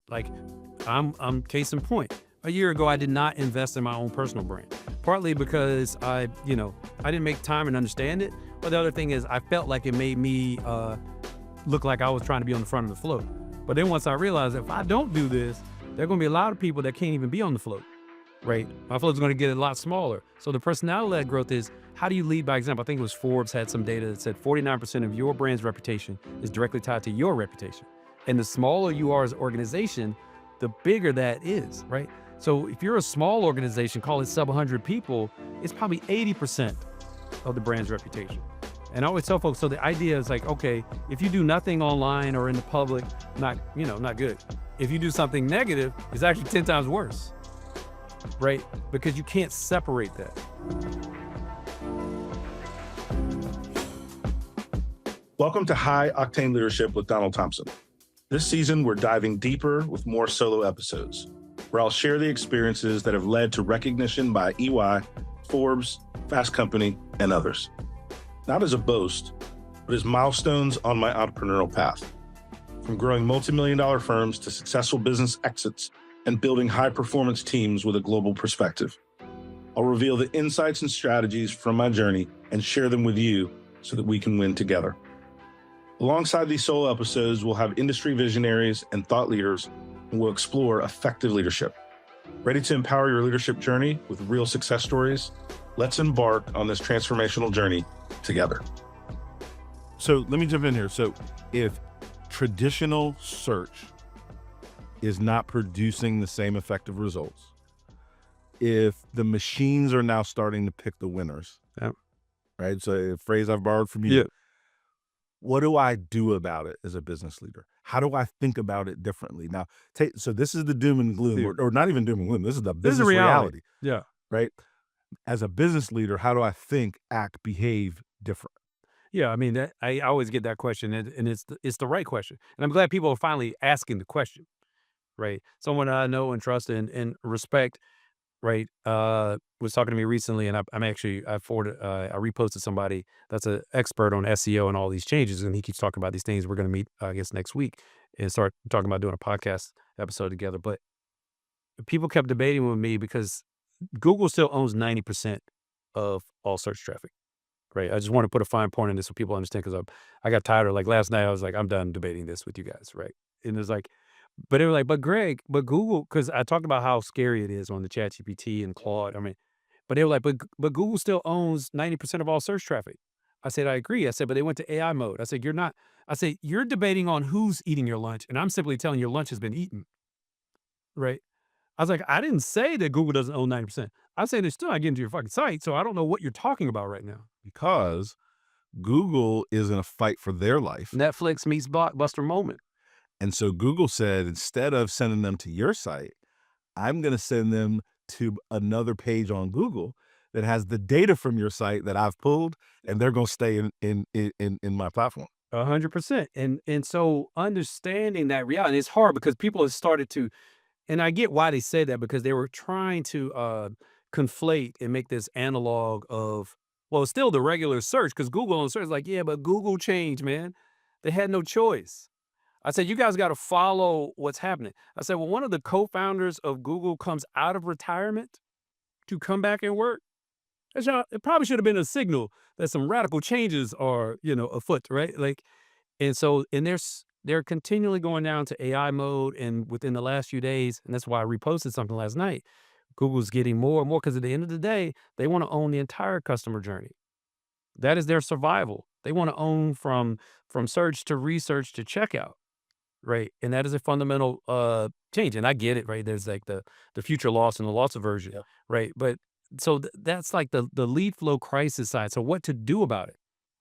Like I'm case in point. A year ago, I did not invest in my own personal brand, partly because I didn't make time and understand it. But the other thing is I felt like it made me look like I was trying to be on the front of the float. But then once I realized if I don't do this, there are going to be a lot of people that can't even be on the float, right? My float's going to get a lot smaller. So the personality-led growth is, how do you lead by example? I think it was Forbes had some data that said 49% of your brand's reputation is directly tied to your reputation. And the smaller you are as an organization, the bigger that is, right? So if you're a small organization, call it sub 100 people, it's probably 80% of the brand's reputation. And I always tell folks, so the idea is like, okay, if you do nothing online or in the public, not good. If you do something negative, it's actually 10 times worse, right? Because you can't separate that. Welcome to High Octane Leadership with Donald Thompson. This season, we're diving deeper with more solo episodes, where I'll share the experiences that have led to recognition by EY, Forbes, Fast Company, and others. Not as a boast, but as milestones on my entrepreneurial path. From growing multi-million-dollar firms to successful business exits and building high-performance teams with a global perspective. I'll reveal the insights and strategies from my journey and share them with you so that we can win together. Alongside these solo episodes, we'll have industry visionaries and thought leaders, and we'll explore effective leadership. Ready to empower your leadership journey with real success stories? Let's embark on this transformational journey together. So let me jump in here. So if traditional search is not producing the same effective results, if the machines are now starting to pick the winners, Yep. right? So a phrase I've borrowed from you. Yeah. What do I do about it as a business leader? How do I think about it differently? Now, so this is the doom and gloom, or not even doom and gloom. This is the business reality, Yeah. right? As a business leader, how do I think, act, behave different? Yeah, I mean, I always get that question, and it's the right question. And I'm glad people are finally asking the question, right? Someone I know and trust and respect, right, was talking to me recently, and I reposted somebody that's an expert on SEO and all these changes, and he keeps talking about these things. We're going to meet, I guess, next week and start talking about doing a podcast episode together. But people kept debating with me because Google still owns 90% of all search traffic. Right. I just want to put a fine point on this so people understand, because I got tired of, like, last night I was like, I'm done debating this with you guys. Right. And it's like, but they were like, but Greg, but Google, because I talked about how scary it is on the ChatGPT and Claude. I mean, but they were like, but Google still owns 90% of all search traffic. I said, I agree. I said, but they went to AI mode. I said, you're not. I said, you're debating on who's eating your lunch. And I'm simply telling you your lunch has been eaten. Right. I was like, I didn't say that Google doesn't own 90%. I said they're still not getting to your fucking site. So I don't know what you're talking about right now. Because Google is in a fight for their life. Netflix meets Blockbuster moment. And so Google said, instead of sending them to your site, I'm going to send them to another page on Google that has the data from your site that I've pulled, and they're going to stay in my platform. 100%. And so understanding that reality, it's hard because people have started to, and I get why they say that, because they were trying to conflate and make this analog of, well, it's still the regular search, because Google on search is like, yeah, but Google changed, man. They had no choice. I said, you guys got to follow what's happening. I said, well, one of the co-founders of Google comes out of retirement to come back and work. It probably should have been a signal that some radical changes are, afoot, right? Like, and so, and they're continually going down to AI mode. And within the last few days, and that's why I reposted something last night, Google's getting more and more, because at the end of the day, they want to own the entire customer journey. That is their survival. They want to own from search to research to checkout, right? And that is a fundamental change. And I get it, right? There's like the future loss and the loss aversion, Yep. right? But so that's like the lead flow crisis side. So what to do about it,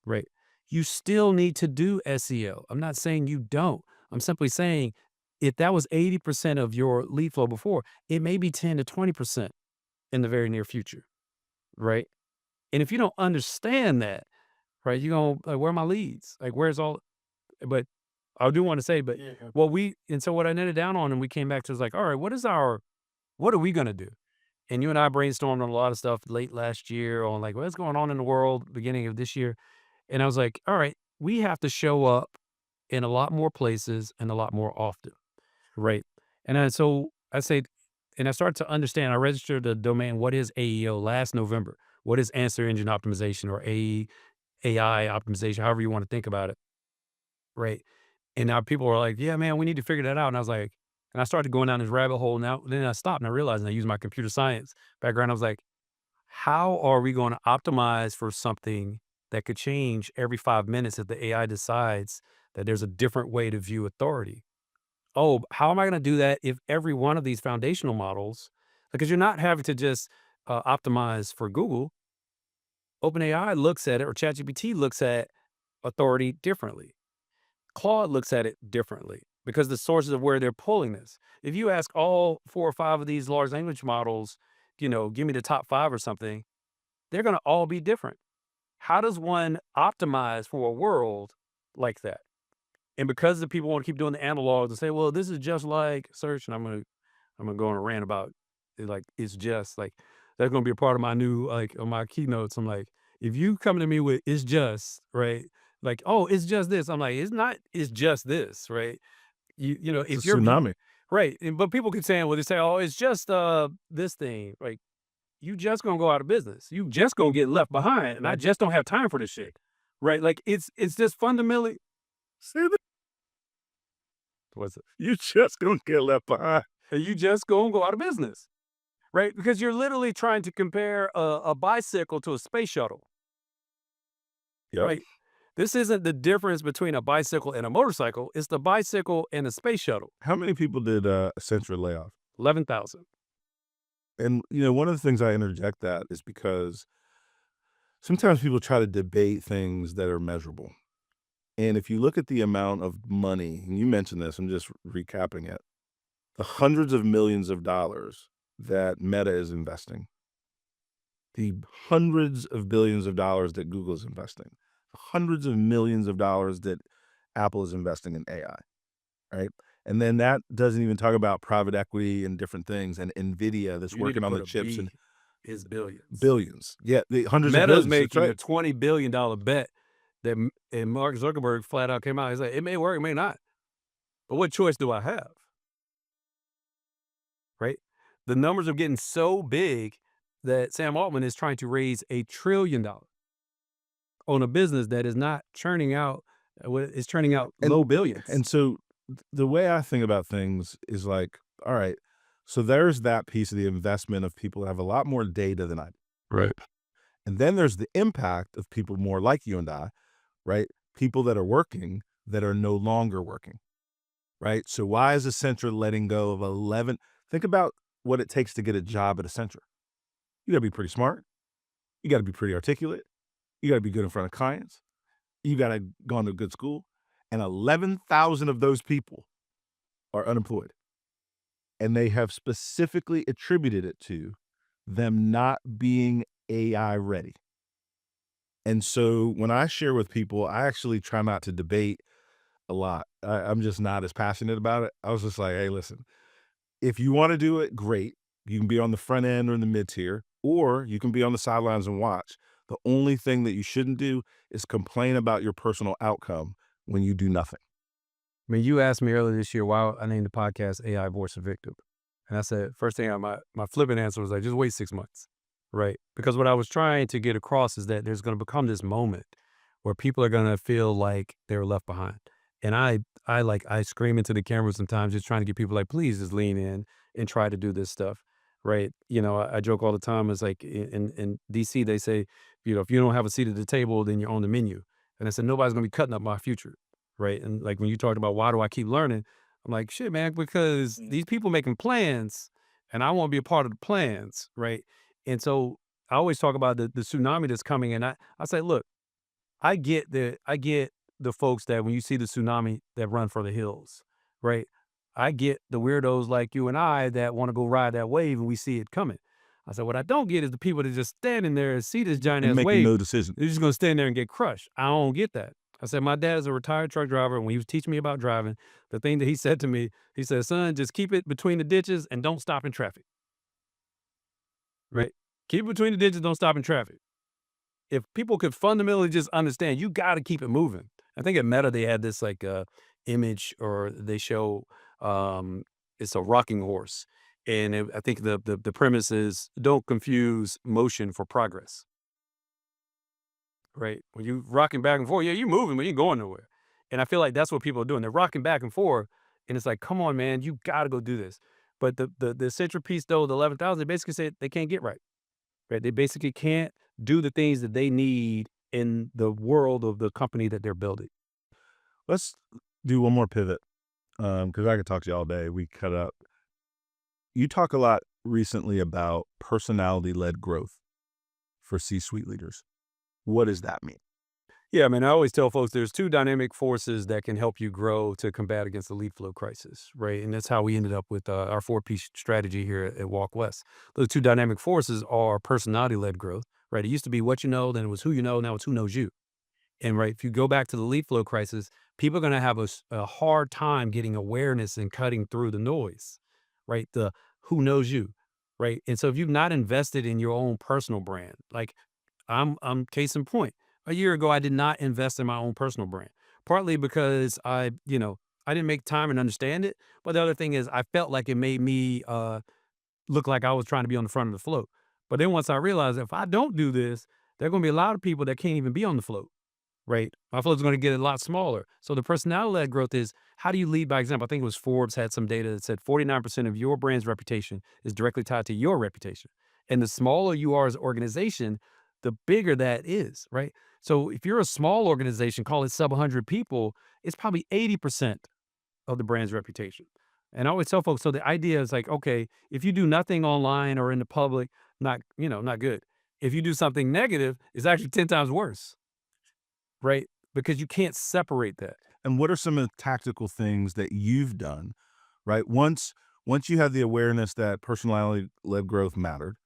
right? You still need to do SEO. I'm not saying you don't. I'm simply saying, if that was 80% of your lead flow before, it may be 10 to 20% in the very near future, right? And if you don't understand that, right, you're going, like, where are my leads? Like, where's all, but I do want to say, but and so what I netted down on, and we came back to, is like, all right, what are we going to do? And you and I brainstormed on a lot of stuff late last year on, like, what's going on in the world beginning of this year. And I was like, all right, we have to show up in a lot more places and a lot more often. Right. So I say, and I started to understand, I registered the domain, what is AEO last November? What is answer engine optimization or AI optimization, however you want to think about it, right? And now people are like, yeah, man, we need to figure that out. And I was like, and I started going down this rabbit hole. Now, then I stopped and I realized, and I used my computer science background. I was like, how are we going to optimize for something that could change every 5 minutes if the AI decides that there's a different way to view authority? Oh, how am I going to do that if every one of these foundational models, because you're not having to just optimize for Google, OpenAI looks at it, or ChatGPT looks at authority differently. Claude looks at it differently because the sources of where they're pulling this. If you ask all 4 or 5 of these large language models, give me the top 5 or something, they're going to all be different. How does one optimize for a world like that? And because the people want to keep doing the analogs and say, well, this is just like search, and I'm gonna go on a rant about it, like it's just like that's gonna be a part of my new, like, on my keynotes. I'm like, if you come to me with it's just right, like, oh, it's just this. I'm like, it's not, it's just this, right? It's a If your view, tsunami. right. But people can say, well, they say, oh, it's just this thing. Like, you just gonna go out of business. You just gonna get left behind. And I just don't have time for this shit. Right. Like it's just fundamentally, See that? what's it? You just gonna get left behind. And you just gonna go out of business. Right? Because you're literally trying to compare a bicycle to a space shuttle, Yep. right? This isn't the difference between a bicycle and a motorcycle. It's the bicycle and a space shuttle. How many people did Accenture lay off? 11,000. And one of the things I interject that is because sometimes people try to debate things that are measurable. And if you look at the amount of money, and you mentioned this, I'm just recapping it, the hundreds of millions of dollars that Meta is investing, the hundreds of billions of dollars that Google is investing, hundreds of millions of dollars that Apple is investing in AI, right? And then that doesn't even talk about private equity and different things, and NVIDIA that's You need to working on put the a chips and B, is billions. billions. Yeah, the hundreds of Meta's billions. That's making a right. $20 billion bet that, and Mark Zuckerberg flat out came out. He's like, it may work, it may not. But what choice do I have? Right? The numbers are getting so big that Sam Altman is trying to raise $1 trillion on a business that is not churning out, is churning out And low billions. and so the way I think about things is like, all right, so there's that piece of the investment of people that have a lot more data than I do. Right. And then there's the impact of people more like you and I, right? People that are working that are no longer working, right? So why is Accenture letting go of 11? Think about what it takes to get a job at Accenture. You gotta be pretty smart. You gotta be pretty articulate. You gotta be good in front of clients. You gotta go to a good school. And 11,000 of those people are unemployed. And they have specifically attributed it to them not being AI ready. And so when I share with people, I actually try not to debate a lot. I'm just not as passionate about it. I was just like, hey, listen, if you want to do it, great. You can be on the front end or in the mid tier, or you can be on the sidelines and watch. The only thing that you shouldn't do is complain about your personal outcome when you do nothing. I mean, you asked me earlier this year why I named the podcast AI Voice of Victim. And I said, first thing, my flippant answer was like, just wait 6 months. Right. Because what I was trying to get across is that there's going to become this moment where people are going to feel like they're left behind. And I scream into the camera sometimes, just trying to get people like, please just lean in and try to do this stuff. Right. I joke all the time. It's like in DC, they say, if you don't have a seat at the table, then you're on the menu. And I said, nobody's going to be cutting up my future. Right. And like when you talked about why do I keep learning, I'm like, shit, man, because these people making plans and I want to be a part of the plans. Right. And so I always talk about the tsunami that's coming. And I say, look, I get the folks that when you see the tsunami that run for the hills, right? I get the weirdos like you and I that want to go ride that wave and we see it coming. I said, what I don't get is the people that just standing there and see this giant And ass making wave. no decision. They're just gonna stand there and get crushed. I don't get that. I said, my dad is a retired truck driver. And when he was teaching me about driving, the thing that he said to me, he said, son, just keep it between the ditches and don't stop in traffic. Right? Keep it between the ditches, don't stop in traffic. If people could fundamentally just understand, you got to keep it moving. I think at Meta they had this like image, or they show it's a rocking horse. And I think the premise is don't confuse motion for progress, right? When you rocking back and forth, yeah, you're moving, but you ain't going nowhere. And I feel like that's what people are doing. They're rocking back and forth, and it's like, come on, man, you got to go do this. But the centerpiece though, the 11,000, they basically said they can't get right. Right? They basically can't do the things that they need in the world of the company that they're building. Let's do one more pivot, because I could talk to you all day. We cut up. You talk a lot recently about personality-led growth for C-suite leaders. What does that mean? Yeah, I mean, I always tell folks there's two dynamic forces that can help you grow to combat against the lead flow crisis, right? And that's how we ended up with our four-piece strategy here at Walk West. Those two dynamic forces are personality-led growth, right? It used to be what you know, then it was who you know, now it's who knows you. And right, if you go back to the lead flow crisis, people are going to have a hard time getting awareness and cutting through the noise, right? The who knows you, right? And so if you've not invested in your own personal brand, like I'm case in point. A year ago, I did not invest in my own personal brand, partly because I didn't make time and understand it. But the other thing is I felt like it made me look like I was trying to be on the front of the float. But then once I realized if I don't do this, there are going to be a lot of people that can't even be on the float, right? My float's going to get a lot smaller. So the personality-led growth is how do you lead by example? I think it was Forbes had some data that said 49% of your brand's reputation is directly tied to your reputation. And the smaller you are as an organization, the bigger that is, right? So if you're a small organization, call it sub 100 people, it's probably 80% of the brand's reputation. And I always tell folks, so the idea is like, okay, if you do nothing online or in the public, not good. If you do something negative, it's actually 10 times worse, right? Because you can't separate that. And what are some of the tactical things that you've done, right? Once you had the awareness that personality-led growth mattered,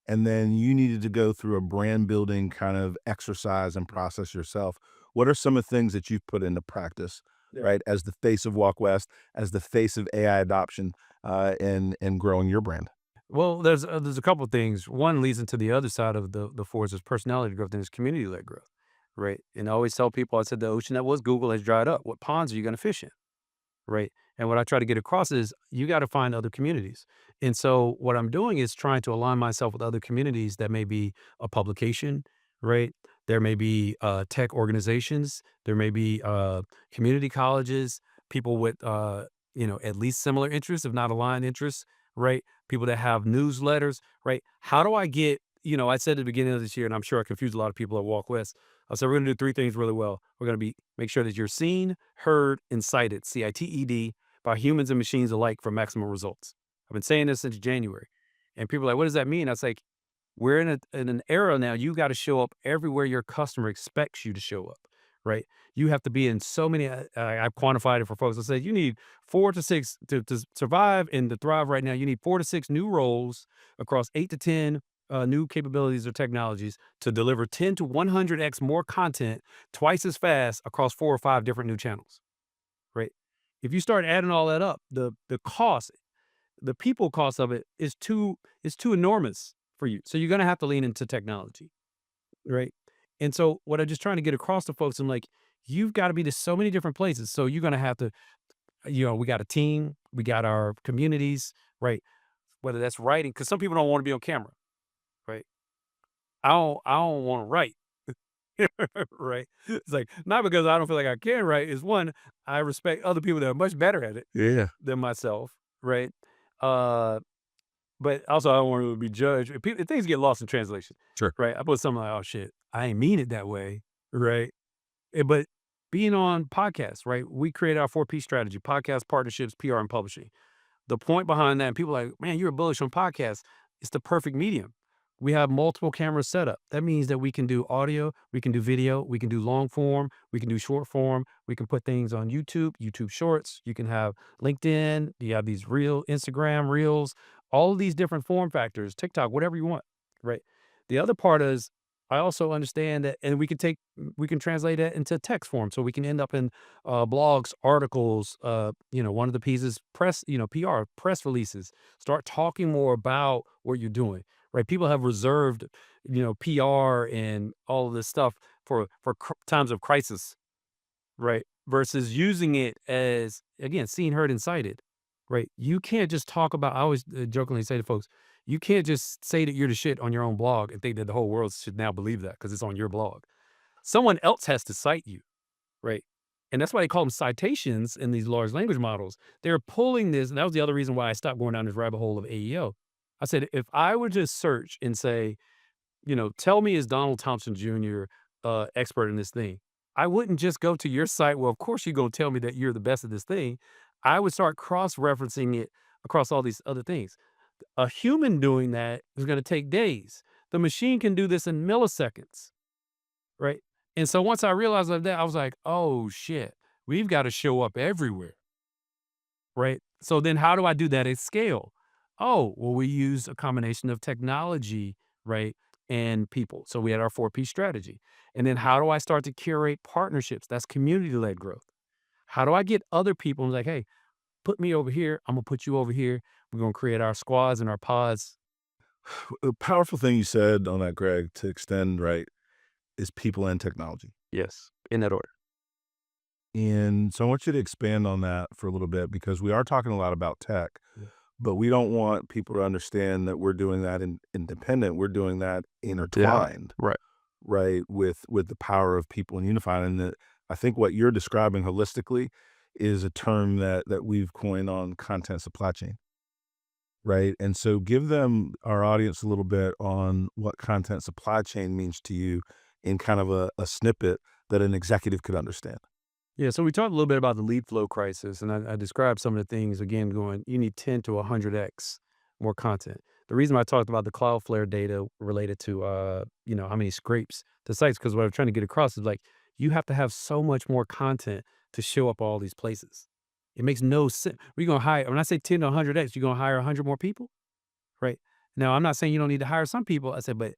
and then you needed to go through a brand building kind of exercise and process yourself, what are some of the things that you've put into practice, Yeah. right, as the face of Walk West, as the face of AI adoption, in growing your brand? Well, there's a couple things. One leads into the other side of the force is personality growth and is community led growth, right? And I always tell people, I said the ocean that was Google has dried up. What ponds are you going to fish in? Right? And what I try to get across is you got to find other communities. And so what I'm doing is trying to align myself with other communities that may be a publication, right? There may be tech organizations, there may be community colleges, people with at least similar interests, if not aligned interests, right? People that have newsletters, right? How do I get, I said at the beginning of this year, and I'm sure I confused a lot of people at Walk West. I said we're gonna do three things really well. We're gonna be make sure that you're seen, heard, and cited, CITED, by humans and machines alike for maximum results. I've been saying this since January. And people are like, what does that mean? I was like, we're in an era now, you got to show up everywhere your customer expects you to show up, right? You have to be in so many, I've quantified it for folks. I said, you need 4 to 6 to survive and to thrive right now. You need 4 to 6 new roles across 8 to 10 new capabilities or technologies to deliver 10 to 100x more content twice as fast across 4 or 5 different new channels, right? If you start adding all that up, the cost, the people cost of it is too enormous for you. So you're gonna have to lean into technology, right? And so what I'm just trying to get across to folks, I'm like, you've got to be to so many different places. So you're gonna have to, we got a team, we got our communities, right? Whether that's writing, because some people don't want to be on camera, right? I don't want to write. Right. It's like not because I don't feel like I can write. Is one, I respect other people that are much better at it Yeah. than myself, right? Uh But also, I don't want to be judged. If things get lost in translation, Sure. right? I put something like, "Oh shit, I ain't mean it that way," right? But being on podcasts, right? We created our 4P strategy: podcast, partnerships, PR, and publishing. The point behind that, and people are like, man, you're bullish on podcasts. It's the perfect medium. We have multiple cameras set up. That means that we can do audio, we can do video, we can do long form, we can do short form. We can put things on YouTube, YouTube Shorts. You can have LinkedIn. You have these real Instagram reels, all of these different form factors, TikTok, whatever you want, right? The other part is I also understand that, and we can translate that into text form, so we can end up in blogs, articles. One of the pieces, press, PR, press releases. Start talking more about what you're doing, right? People have reserved, PR and all of this stuff for times of crisis, right? Versus using it as again seen, heard, and cited, right? You can't just talk about, I always jokingly say to folks, you can't just say that you're the shit on your own blog and think that the whole world should now believe that because it's on your blog. Someone else has to cite you, right? And that's why they call them citations in these large language models. They're pulling this, and that was the other reason why I stopped going down this rabbit hole of AEO. I said, if I were to search and say, tell me, is Donald Thompson Jr. Expert in this thing? I wouldn't just go to your site. Well, of course you're going to tell me that you're the best at this thing. I would start cross-referencing it across all these other things. A human doing that is going to take days. The machine can do this in milliseconds, right? And so once I realized that, I was like, oh shit, we've got to show up everywhere, right? So then how do I do that at scale? Oh, well, we use a combination of technology, right? And people. So we had our 4P strategy. And then how do I start to curate partnerships? That's community-led growth. How do I get other people and like, hey, put me over here. I'm gonna put you over here. We're gonna create our squads and our pods. A powerful thing you said on that, Greg, to extend, right, is people and technology. Yes, in that order. And so I want you to expand on that for a little bit because we are talking a lot about tech, Yeah. but we don't want people to understand that we're doing that independent. We're doing that intertwined, Right. right, with the power of people and unifying. And that I think what you're describing holistically is a term that we've coined on content supply chain, right? And so give them, our audience, a little bit on what content supply chain means to you in kind of a snippet that an executive could understand. Yeah, so we talked a little bit about the lead flow crisis, and I described some of the things, again, going, you need 10 to 100x more content. The reason I talked about the Cloudflare data related to, how many scrapes to sites, because what I'm trying to get across is like, you have to have so much more content to show up all these places. It makes no sense. We're going to hire, when I say 10 to 100x, you're going to hire 100 more people, right? Now, I'm not saying you don't need to hire some people. I said, but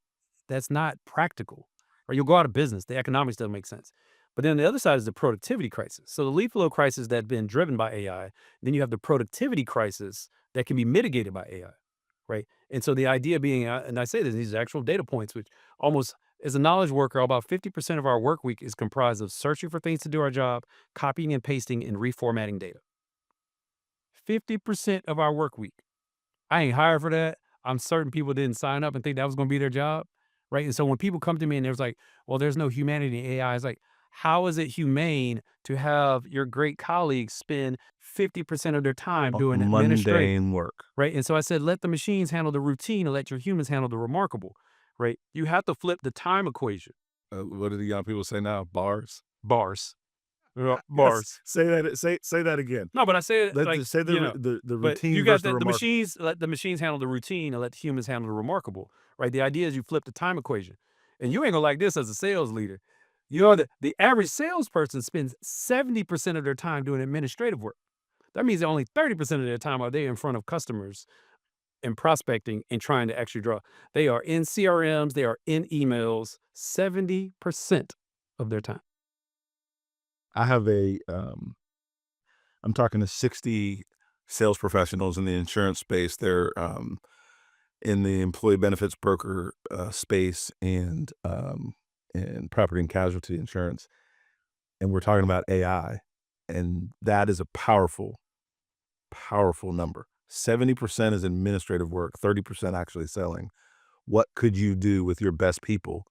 that's not practical, or you'll go out of business. The economics doesn't make sense. But then the other side is the productivity crisis. So the lead flow crisis that's been driven by AI, then you have the productivity crisis that can be mitigated by AI, right? And so the idea being, and I say this, these are actual data points, which almost, as a knowledge worker, about 50% of our work week is comprised of searching for things to do our job, copying and pasting, and reformatting data. 50% of our work week. I ain't hired for that. I'm certain people didn't sign up and think that was going to be their job, right? And so when people come to me and there's like, well, there's no humanity in AI, it's like, how is it humane to have your great colleagues spend 50% of their time doing administrative, Mundane work. right? And so I said, let the machines handle the routine and let your humans handle the remarkable, right? You have to flip the time equation. What do the young people say now? Bars. Bars. Yes. Bars. Say that. Say that again. No, but I say it Let like, say the but routine you got versus the the remarkable. machines, let the machines handle the routine and let the humans handle the remarkable, right? The idea is you flip the time equation. And you ain't gonna like this as a sales leader. The average salesperson spends 70% of their time doing administrative work. That means that only 30% of their time are they in front of customers and prospecting and trying to actually draw. They are in CRMs, they are in emails, 70% of their time. I have I'm talking to 60 sales professionals in the insurance space. They're in the employee benefits broker space and property and casualty insurance. And we're talking about AI. And that is a powerful, powerful number. 70% is administrative work, 30% actually selling. What could you do with your best people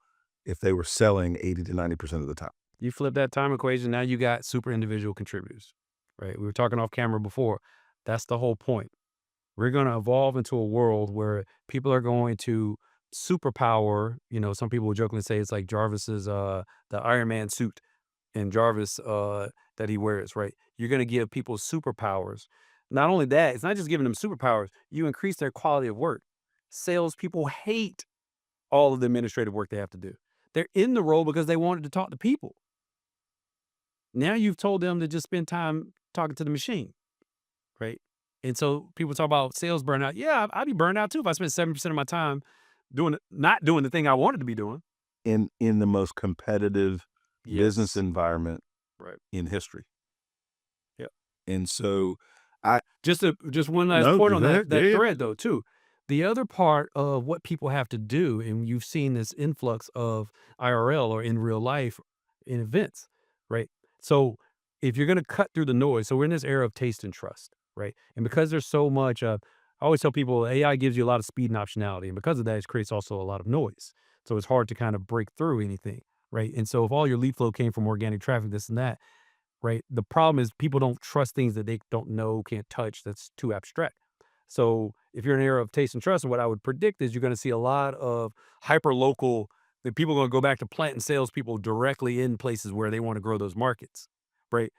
if they were selling 80 to 90% of the time? You flip that time equation, now you got super individual contributors, right? We were talking off camera before. That's the whole point. We're going to evolve into a world where people are going to superpower, some people will jokingly say it's like Jarvis's, the Iron Man suit and Jarvis that he wears, right? You're going to give people superpowers. Not only that, it's not just giving them superpowers, you increase their quality of work. Salespeople hate all of the administrative work they have to do. They're in the role because they wanted to talk to people. Now you've told them to just spend time talking to the machine, right? And so people talk about sales burnout. Yeah, I'd be burned out too if I spent 70% of my time not doing the thing I wanted to be doing. In the most competitive business Yes. environment Right. in history. Yep. And so Just one last No, point on go that ahead. Yeah. thread though too. The other part of what people have to do, and you've seen this influx of IRL or in real life in events, right? So if you're going to cut through the noise, so we're in this era of taste and trust. right? And because there's so much, I always tell people AI gives you a lot of speed and optionality, and because of that, it creates also a lot of noise. So it's hard to kind of break through anything, right? And so if all your lead flow came from organic traffic, this and that, right? The problem is people don't trust things that they don't know, can't touch. That's too abstract. So if you're in an era of taste and trust, what I would predict is you're going to see a lot of hyper local. That people are going to go back to planting salespeople directly in places where they want to grow those markets, right?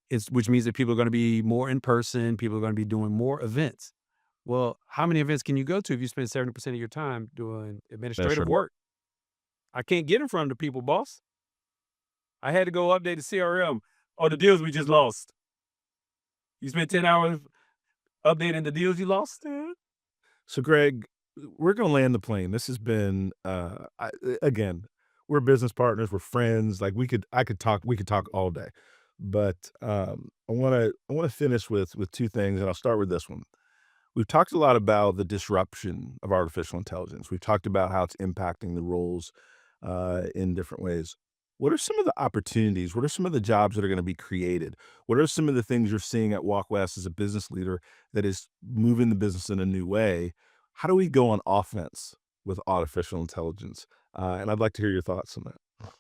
It's which means that people are going to be more in person. People are going to be doing more events. Well, how many events can you go to if you spend 70% of your time doing That's administrative true. work? I can't get in front of the people, boss. I had to go update the CRM on the deals we just lost. You spent 10 hours updating the deals you lost? So, Greg, we're gonna land the plane. This has been, again, we're business partners, we're friends. Like we could talk all day, but I wanna finish with two things, and I'll start with this one. We've talked a lot about the disruption of artificial intelligence. We've talked about how it's impacting the roles in different ways. What are some of the opportunities? What are some of the jobs that are going to be created? What are some of the things you're seeing at Walk West as a business leader that is moving the business in a new way? How do we go on offense with artificial intelligence? And I'd like to hear your thoughts on that.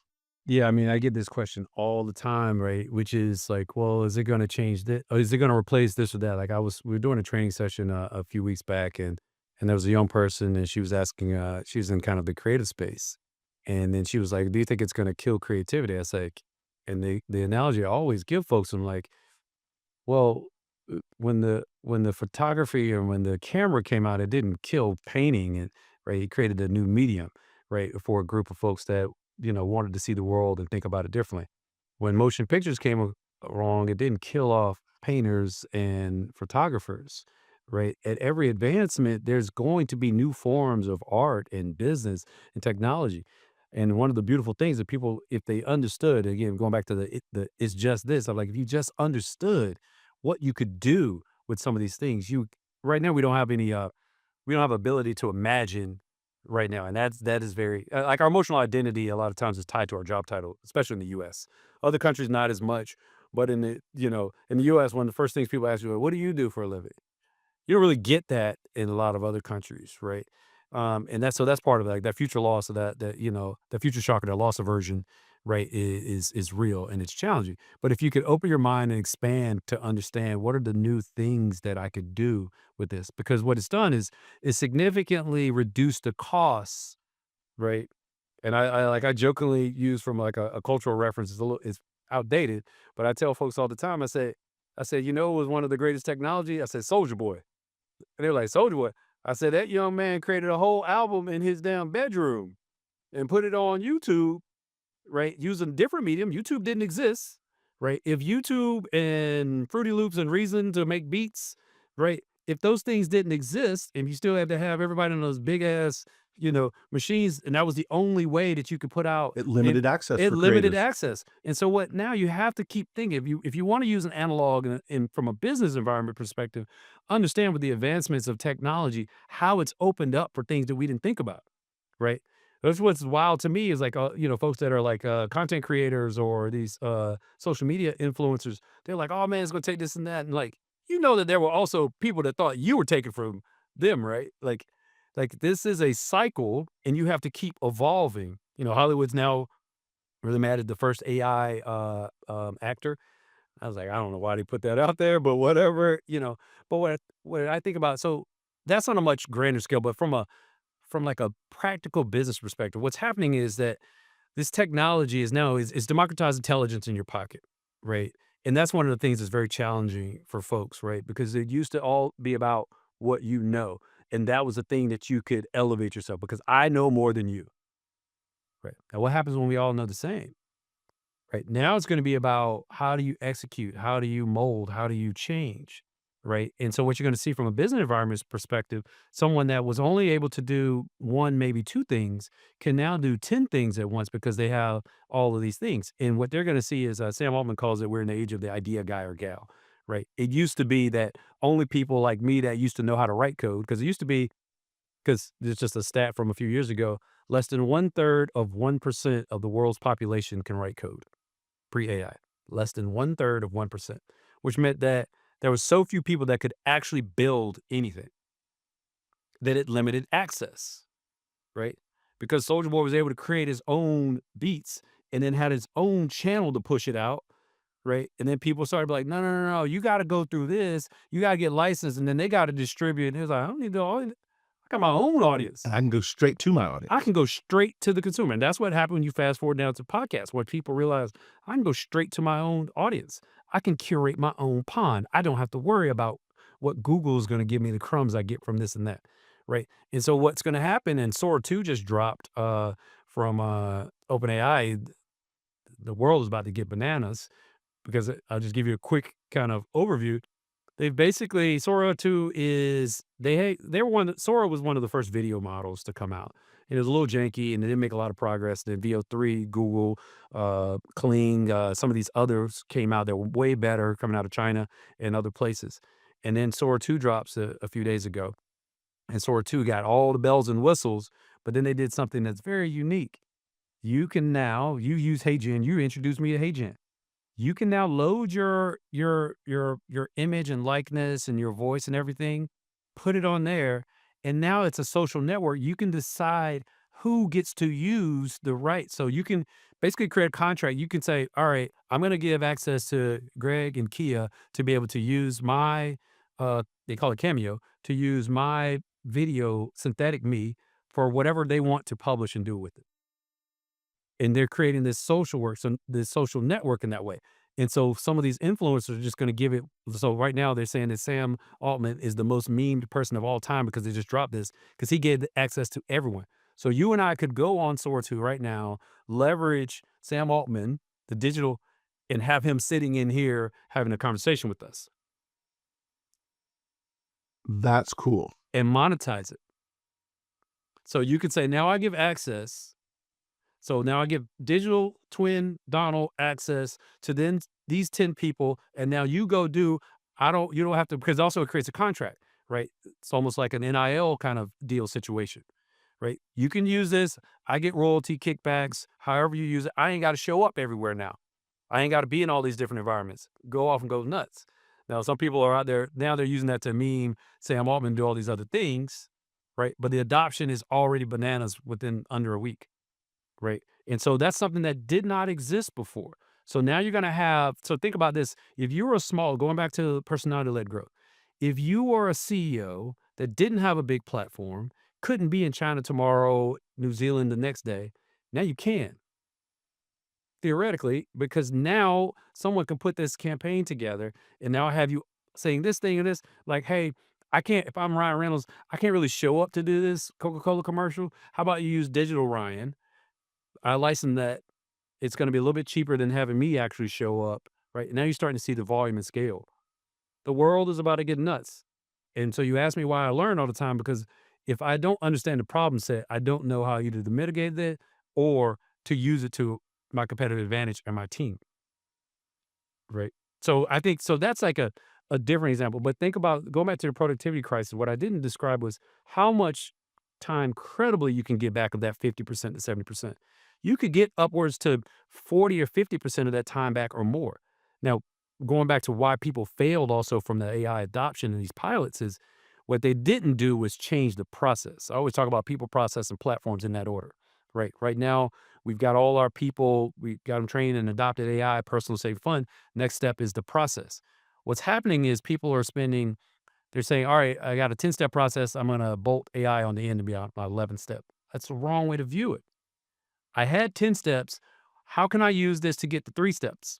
Yeah, I mean, I get this question all the time, right? Which is like, well, is it going to change this? Or is it going to replace this or that? Like we were doing a training session a few weeks back, and there was a young person, and she was asking, she was in kind of the creative space, and then she was like, "Do you think it's going to kill creativity?" I was like, and the analogy I always give folks, I'm like, well, when the photography and when the camera came out, it didn't kill painting, and right, it created a new medium, right, for a group of folks that wanted to see the world and think about it differently. When motion pictures came along, it didn't kill off painters and photographers, right? At every advancement, there's going to be new forms of art and business and technology. And one of the beautiful things that people, if they understood, again, going back to the it's just this, I'm like, if you just understood what you could do with some of these things, right now we don't have ability to imagine right now, and that is very like our emotional identity a lot of times is tied to our job title, especially in the US. Other countries not as much, but in the US, one of the first things people ask you, "What do you do for a living?" You don't really get that in a lot of other countries, right? And that's part of it, like that future loss of that future shock or that loss aversion, right, is real and it's challenging. But if you could open your mind and expand to understand what are the new things that I could do with this, because what it's done is significantly reduce the costs, right? And I jokingly use from like a cultural reference, it's outdated, but I tell folks all the time, I say, what was one of the greatest technology? I said, Soldier Boy. And they're like, Soldier Boy. I said, that young man created a whole album in his damn bedroom and put it on YouTube, right? Using a different medium. YouTube didn't exist, right? If YouTube and Fruity Loops and Reason to make beats, right? If those things didn't exist and you still had to have everybody in those big ass, machines, and that was the only way that you could put out It and limited access it for limited creators. access. And so what now you have to keep thinking if you want to use an analog and from a business environment perspective, understand with the advancements of technology, how it's opened up for things that we didn't think about, right? That's what's wild to me is like, folks that are like content creators or these social media influencers. They're like, oh man, it's gonna take this and that, and like, that there were also people that thought you were taking from them, right? Like this is a cycle, and you have to keep evolving. Hollywood's now really mad at the first AI actor. I was like, I don't know why they put that out there, but whatever. But what I think about, so that's on a much grander scale, but from like a practical business perspective, what's happening is that this technology is democratized intelligence in your pocket, right? And that's one of the things that's very challenging for folks, right? Because it used to all be about what you know. And that was the thing that you could elevate yourself because I know more than you. Right. Now what happens when we all know the same? Right. Now it's going to be about how do you execute? How do you mold? How do you change? Right. And so what you're going to see from a business environment's perspective, someone that was only able to do one, maybe two things can now do 10 things at once because they have all of these things. And what they're going to see is Sam Altman calls it, we're in the age of the idea guy or gal. Right. It used to be that only people like me that used to know how to write code, because it used to be, because it's just a stat from a few years ago, less than 1/3 of 1% of the world's population can write code pre-AI, less than 1/3 of 1%, which meant that There were so few people that could actually build anything that it limited access, right? Because Soldier Boy was able to create his own beats and then had his own channel to push it out, right? And then people started like, no, no, no, no, you got to go through this. You got to get licensed, and then they got to distribute. And he was like, I don't need to. I got my own audience. I can go straight to my I audience. can go straight to the consumer. And that's what happened when you fast forward down to podcasts, where people realize I can go straight to my own audience. I can curate my own pond. I don't have to worry about what Google is going to give me the crumbs I get from this and that. Right. And so what's going to happen, and Sora 2 just dropped from OpenAI. The world is about to get bananas because I'll just give you a quick kind of overview. They've basically Sora 2 is they were Sora was one of the first video models to come out. It was a little janky and it didn't make a lot of progress. Then VO3, Google, Kling, some of these others came out that were way better coming out of China and other places. And then Sora 2 drops a few days ago. And Sora 2 got all the bells and whistles, but then they did something that's very unique. You can now, you use HeyGen, you introduced me to HeyGen. You can now load your image and likeness and your voice and everything, put it on there, and now it's a social network. You can decide who gets to use the right. So you can basically create a contract. You can say, all right, I'm going to give access to Greg and Kia to be able to use my, they call it Cameo, to use my video synthetic me for whatever they want to publish and do with it. And they're creating this social work, so this social network in that way. And so some of these influencers are just going to give it. So right now they're saying that Sam Altman is the most memed person of all time because they just dropped this because he gave access to everyone. So you and I could go on Sora 2 right now, leverage Sam Altman, the digital, and have him sitting in here having a conversation with us That's cool. and monetize it. So you could say, now I give access. So now I give digital twin Donald access to then these 10 people. And now you go do, you don't have to, because also it creates a contract, right? It's almost like an NIL kind of deal situation, right? You can use this. I get royalty kickbacks, however you use it. I ain't got to show up everywhere now. I ain't got to be in all these different environments. Go off and go nuts. Now, some people are out there, now they're using that to meme Sam Altman, do all these other things, right? But the adoption is already bananas within under a week. Right. And so that's something that did not exist before. So now you're going to have, so think about this. If you were going back to personality led growth, if you were a CEO that didn't have a big platform, couldn't be in China tomorrow, New Zealand the next day, now you can theoretically, because now someone can put this campaign together and now have you saying this thing and this, like, hey, I can't, if I'm Ryan Reynolds, I can't really show up to do this Coca-Cola commercial. How about you use digital Ryan? I license that. It's going to be a little bit cheaper than having me actually show up, right? Now you're starting to see the volume and scale. The world is about to get nuts. And so you ask me why I learn all the time, because if I don't understand the problem set, I don't know how either to mitigate that or to use it to my competitive advantage and my team, right? So I think, so that's like a different example. But think about going back to the productivity crisis. What I didn't describe was how much time credibly you can get back of that 50% to 70%. You could get upwards to 40 or 50% of that time back or more. Now, going back to why people failed also from the AI adoption in these pilots is what they didn't do was change the process. I always talk about people, process, and platforms in that order, right? Right now, we've got all our people, we got them trained and adopted AI, personal, safe, fun. Next step is the process. What's happening is people are they're saying, all right, I got a 10-step process. I'm going to bolt AI on the end to be on my 11th step. That's the wrong way to view it. I had 10 steps. How can I use this to get to 3 steps?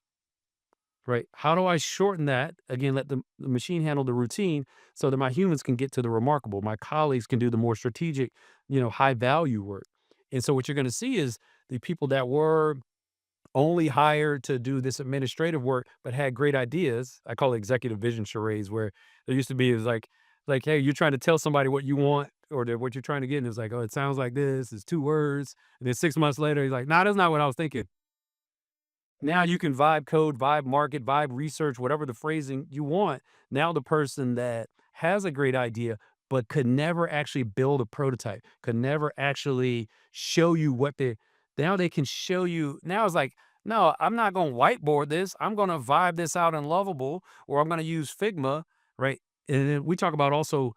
Right? How do I shorten that? Again, let the machine handle the routine so that my humans can get to the remarkable. My colleagues can do the more strategic, high value work. And so what you're going to see is the people that were only hired to do this administrative work, but had great ideas. I call it executive vision charades, where there used to be, is like, hey, you're trying to tell somebody what you want or what you're trying to get. And it's like, oh, it sounds like this, it's 2 words. And then 6 months later, he's like, nah, that's not what I was thinking. Now you can vibe code, vibe market, vibe research, whatever the phrasing you want. Now the person that has a great idea, but could never actually build a prototype, could never actually show you now they can show you. Now it's like No, I'm not going to whiteboard this. I'm going to vibe this out in Lovable, or I'm going to use Figma, right? And then we talk about also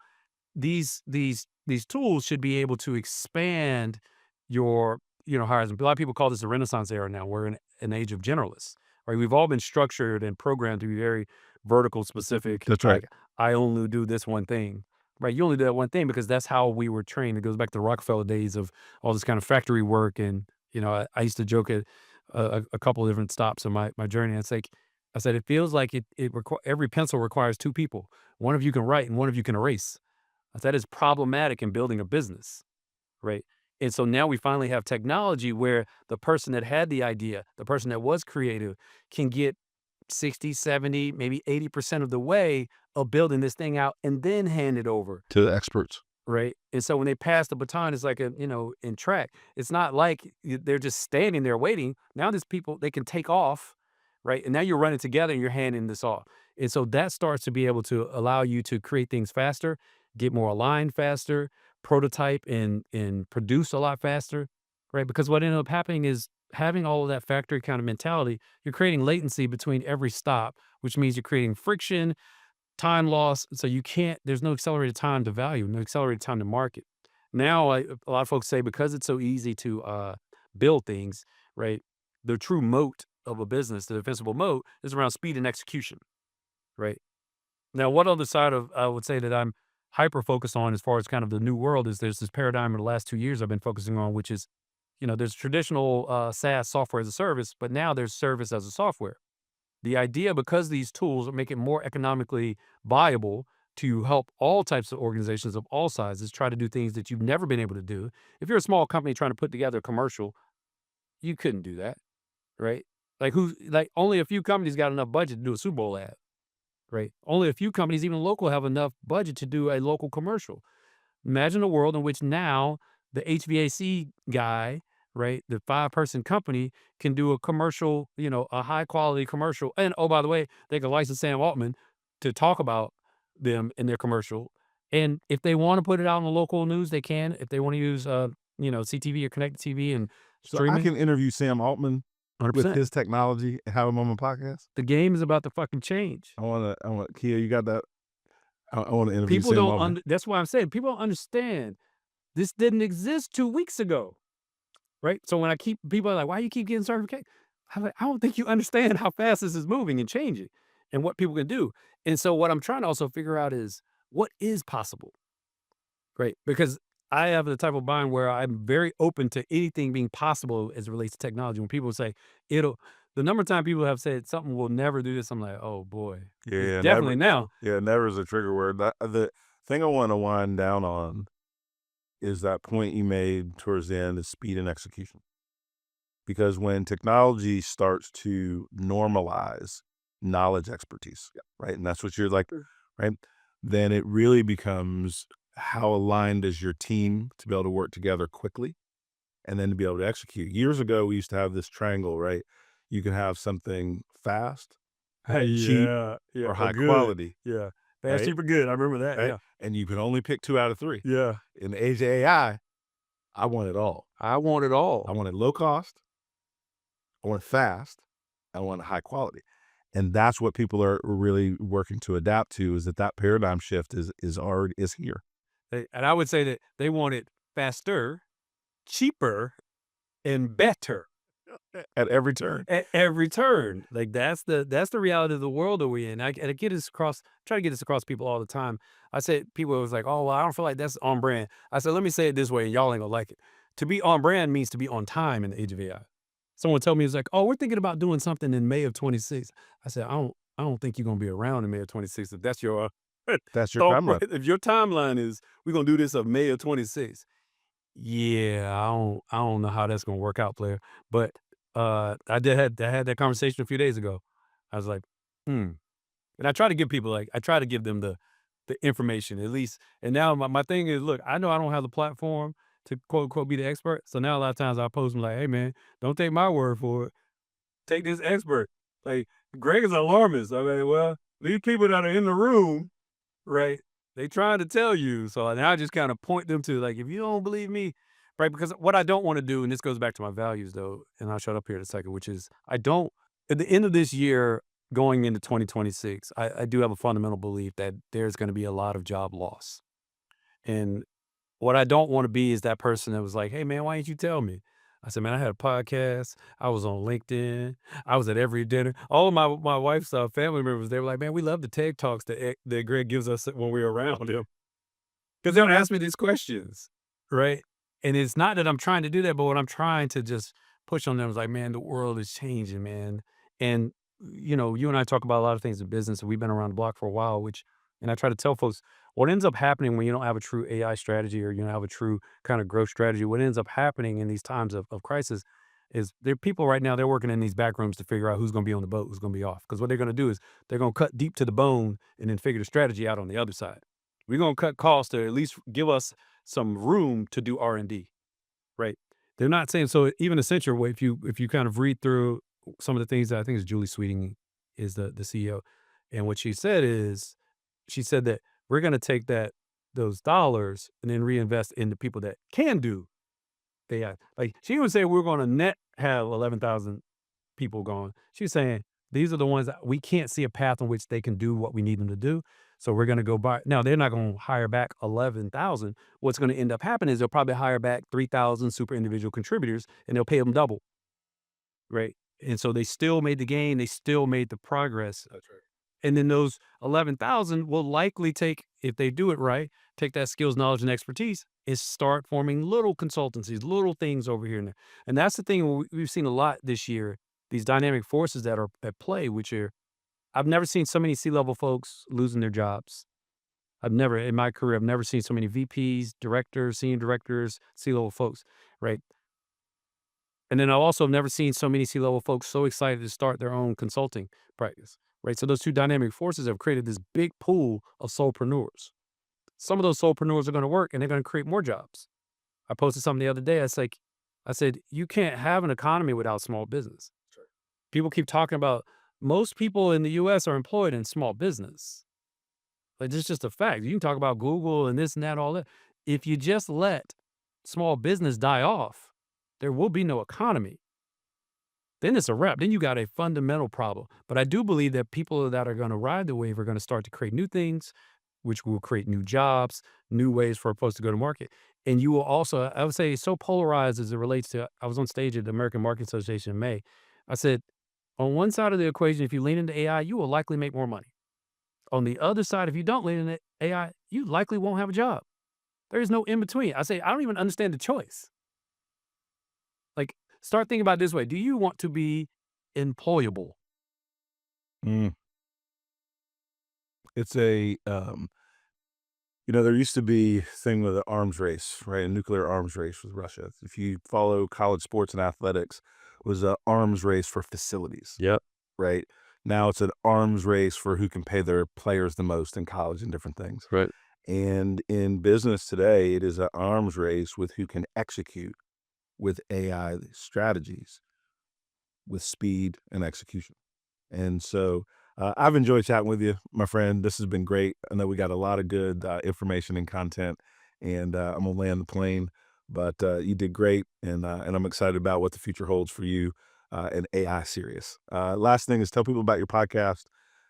these tools should be able to expand your horizon. A lot of people call this the Renaissance era now. We're in an age of generalists, right? We've all been structured and programmed to be very vertical specific. That's right. Like, I only do this one thing, right? You only do that one thing because that's how we were trained. It goes back to the Rockefeller days of all this kind of factory work. And I used to joke at a couple of different stops in my journey. It's like I said, it feels like every pencil requires two people. One of you can write and one of you can erase. That is problematic in building a business, right? And so now we finally have technology where the person that had the idea, the person that was creative, can get 60, 70, maybe 80% of the way of building this thing out and then hand it over. To the experts. Right. And so when they pass the baton, it's like in track, it's not like they're just standing there waiting. Now there's people, they can take off, right? And now you're running together and you're handing this off. And so that starts to be able to allow you to create things faster, get more aligned faster, prototype and produce a lot faster, right? Because what ended up happening is having all of that factory kind of mentality, you're creating latency between every stop, which means you're creating friction, time loss. So there's no accelerated time to value, no accelerated time to market. Now, a lot of folks say because it's so easy to build things, right? The true moat of a business, the defensible moat, is around speed and execution, right? Now, one other side of I would say that I'm hyper focused on as far as kind of the new world is there's this paradigm in the last 2 years I've been focusing on, which is, there's traditional SaaS software as a service, but now there's service as a software. The idea, because these tools make it more economically viable to help all types of organizations of all sizes try to do things that you've never been able to do. If you're a small company trying to put together a commercial, you couldn't do that, right? Like only a few companies got enough budget to do a Super Bowl ad, right? Only a few companies, even local, have enough budget to do a local commercial. Imagine a world in which now the HVAC guy, right, the 5-person company can do a commercial, a high quality commercial. And oh, by the way, they can license Sam Altman to talk about them in their commercial. And if they want to put it out on the local news, they can. If they want to use, CTV or connected TV and So I streaming, can interview Sam Altman with 100%. his technology and have him on my podcast. The game is about to fucking change. I want Kia, you got that? I want to interview People Sam don't, Altman. that's why I'm saying people don't understand. This didn't exist 2 weeks ago. Right? So when people are like, "Why you keep getting certification?" I'm like, "I don't think you understand how fast this is moving and changing and what people can do." And so what I'm trying to also figure out is what is possible, right? Because I have the type of mind where I'm very open to anything being possible as it relates to technology. When people say the number of time people have said something will never do this, I'm like, "Oh boy, it's Yeah, definitely now." Yeah, never is a trigger word. The thing I want to wind down on is that point you made towards the end is speed and execution. Because when technology starts to normalize knowledge expertise, right? And that's what you're like, right? Then it really becomes how aligned is your team to be able to work together quickly and then to be able to execute. Years ago, we used to have this triangle, right? You can have something fast, cheap, Yeah, or or high good. quality, Yeah. Fast, right? cheap, or good. I remember that. Right? Yeah. And you can only pick 2 out of 3. Yeah. In the age of AI, I want it all. I want it I all. want it low cost, I want it fast, I want it high quality. And that's what people are really working to adapt to, is that paradigm shift is already here. And I would say that they want it faster, cheaper, and better At every turn. at every turn. Like that's the reality of the world that we're in. I get this across, try to get this across people all the time. I said people was like, "Oh, well, I don't feel like that's on brand." I said, let me say it this way, and y'all ain't gonna like it. To be on brand means to be on time in the age of AI. Someone told me, it's like, "Oh, we're thinking about doing something in May of 26." I said, I don't think you're gonna be around in May of 26 if that's your That's your thought. timeline. If your timeline is we're gonna do this of May of 26. Yeah, I don't know how that's gonna work out, player. But I had that conversation a few days ago. I was like, hmm. And I try to give them the information at least. And now my thing is, look, I know I don't have the platform to quote unquote be the expert. So now a lot of times I post them like, "Hey man, don't take my word for it. Take this expert." Like Greg is an alarmist. I mean, well, these people that are in the room, right? They trying to tell you. So now I just kind of point them to, like, if you don't believe me, right? Because what I don't want to do, and this goes back to my values though, and I'll shut up here in a second, which is at the end of this year, going into 2026, I do have a fundamental belief that there's going to be a lot of job loss. And what I don't want to be is that person that was like, hey man, why didn't you tell me? I said, man, I had a podcast. I was on LinkedIn. I was at every dinner. All of my wife's family members, they were like, man, we love the TED Talks that Greg gives us when we're around him. Because they'll ask me these questions, right? And it's not that I'm trying to do that, but what I'm trying to just push on them is like, man, the world is changing, man. And, you and I talk about a lot of things in business, and we've been around the block for a while, and I try to tell folks what ends up happening when you don't have a true AI strategy or you don't have a true kind of growth strategy. What ends up happening in these times of crisis is there are people right now, they're working in these back rooms to figure out who's going to be on the boat, who's going to be off. Because what they're going to do is they're going to cut deep to the bone and then figure the strategy out on the other side. We're going to cut costs to at least give us some room to do R&D, right? They're not saying, so even Accenture, if you kind of read through some of the things that I think is Julie Sweeting is the CEO. And what she said is, she said that we're going to take those dollars and then reinvest in the people that can do AI. Like she didn't say we're going to net have 11,000 people gone. She's saying these are the ones that we can't see a path in which they can do what we need them to do. So we're going to go buy. Now they're not going to hire back 11,000. What's going to end up happening is they'll probably hire back 3,000 super individual contributors and they'll pay them double. Right. And so they still made the gain. They still made the progress. That's right. And then those 11,000 will likely take, if they do it right, take that skills, knowledge, and expertise and start forming little consultancies, little things over here and there. And that's the thing we've seen a lot this year, these dynamic forces that are at play, which are, I've never seen so many C-level folks losing their jobs. In my career, I've never seen so many VPs, directors, senior directors, C-level folks, right? And then I've also never seen so many C-level folks so excited to start their own consulting practice. Right. So those two dynamic forces have created this big pool of solopreneurs. Some of those solopreneurs are going to work and they're going to create more jobs. I posted something the other day. I said, you can't have an economy without small business. Sure. People keep talking about most people in the US are employed in small business. Like, it's just a fact. You can talk about Google and this and that, all that. If you just let small business die off, there will be no economy. Then it's a wrap. Then you got a fundamental problem. But I do believe that people that are going to ride the wave are going to start to create new things, which will create new jobs, new ways for folks to go to market. And you will also, I would say, so polarized as it relates to, I was on stage at the American Marketing Association in May. I said, on one side of the equation, if you lean into AI, you will likely make more money. On the other side, if you don't lean into AI, you likely won't have a job. There is no in between. I say, I don't even understand the choice. Like, start thinking about it this way. Do you want to be employable? It's a, there used to be a thing with an arms race, right? A nuclear arms race with Russia. If you follow college sports and athletics, it was an arms race for facilities. Yep. Right. Now it's an arms race for who can pay their players the most in college and different things. Right. And in business today, it is an arms race with who can execute with AI strategies with speed and execution. And so I've enjoyed chatting with you, my friend. This has been great. I know we got a lot of good information and content, and I'm gonna land the plane, but you did great, and I'm excited about what the future holds for you and AI Serious. Last thing is tell people about your podcast,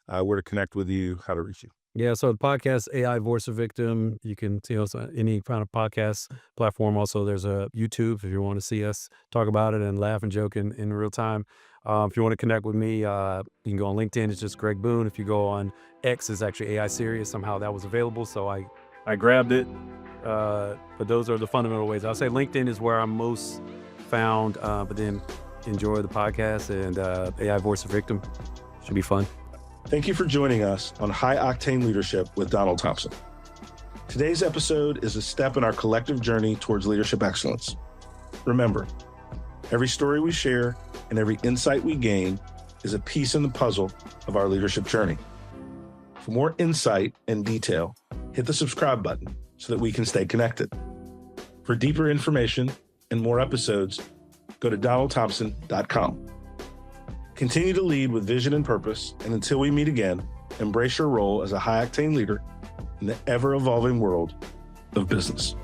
where to connect with you, how to reach you. Yeah, so the podcast, AI Voice of Victim, you can see us on any kind of podcast platform. Also, there's a YouTube if you want to see us talk about it and laugh and joke in real time. If you want to connect with me, you can go on LinkedIn. It's just Greg Boone. If you go on X, it's actually AI Serious. Somehow that was available, so I grabbed it. But those are the fundamental ways. I'll say LinkedIn is where I'm most found, but then enjoy the podcast and AI Voice of Victim. Should be fun. Thank you for joining us on High Octane Leadership with Donald Thompson. Today's episode is a step in our collective journey towards leadership excellence. Remember, every story we share and every insight we gain is a piece in the puzzle of our leadership journey. For more insight and detail, hit the subscribe button so that we can stay connected. For deeper information and more episodes, go to donaldthompson.com. Continue to lead with vision and purpose, and until we meet again, embrace your role as a high-octane leader in the ever-evolving world of business.